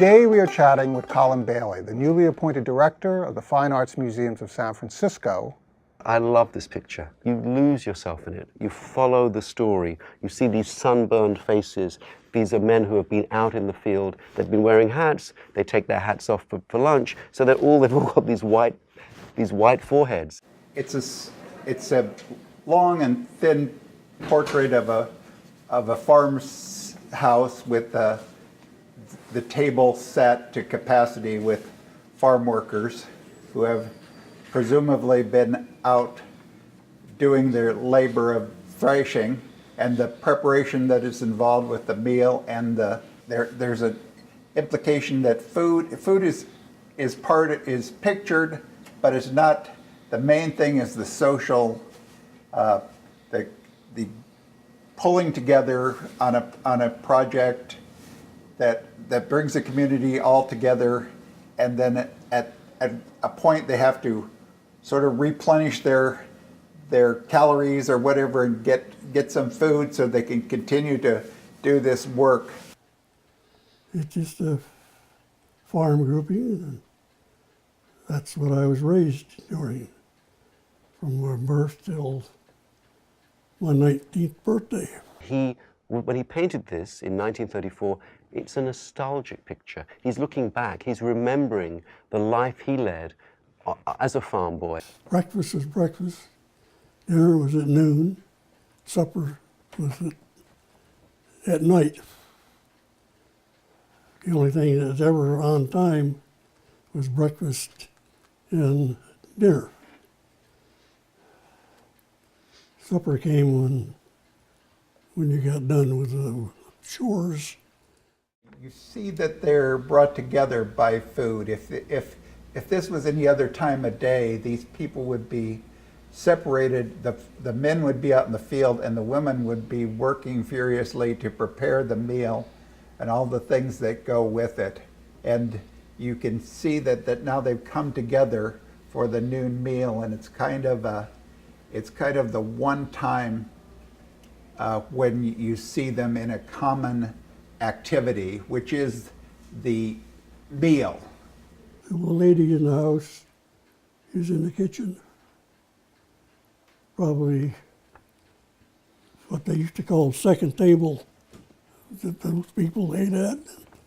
Today we are chatting with Colin Bailey, the newly appointed director of the Fine Arts Museums of San Francisco. I love this picture. You lose yourself in it. You follow the story. You see these sunburned faces. These are men who have been out in the field. They've been wearing hats. They take their hats off for lunch. So they've all got these white foreheads. It's a long and thin portrait of a farmhouse with the table set to capacity with farm workers who have presumably been out doing their labor of threshing, and the preparation that is involved with the meal, and there's an implication that food is pictured, but it's not the main thing. Is the social, the pulling together on a project that brings the community all together, and then at a point they have to sort of replenish their calories or whatever and get some food so they can continue to do this work. It's just a farm grouping, and that's what I was raised doing from my birth till my 19th birthday. When he painted this in 1934, it's a nostalgic picture. He's looking back, he's remembering the life he led as a farm boy. Breakfast was breakfast, dinner was at noon, supper was at night. The only thing that's ever on time was breakfast and dinner. Supper came when you got done with the chores. You see that they're brought together by food. If this was any other time of day, these people would be separated. The men would be out in the field, and the women would be working furiously to prepare the meal and all the things that go with it. And you can see that now they've come together for the noon meal, and it's kind of the one time when you see them in a common activity, which is the meal. The lady in the house is in the kitchen. Probably what they used to call second table that those people ate at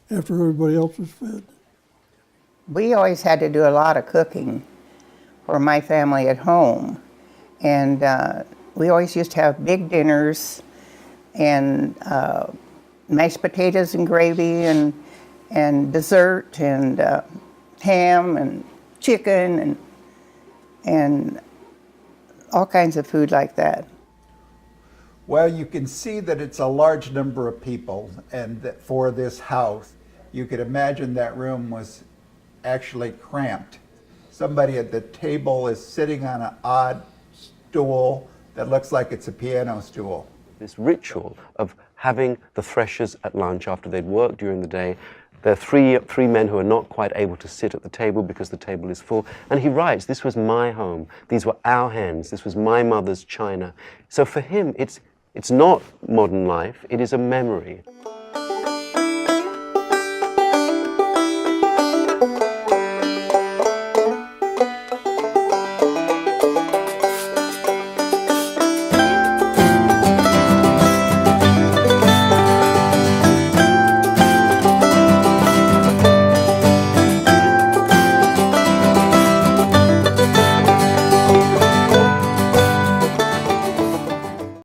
after everybody else was fed. We always had to do a lot of cooking for my family at home. And we always used to have big dinners and mashed potatoes and gravy and dessert and ham and chicken and all kinds of food like that. Well, you can see that it's a large number of people, and that for this house, you could imagine that room was actually cramped. Somebody at the table is sitting on an odd stool that looks like it's a piano stool. This ritual of having the Threshers at lunch after they'd worked during the day. There are three men who are not quite able to sit at the table because the table is full. And he writes, this was my home. These were our hens. This was my mother's china. So for him, it's not modern life. It is a memory.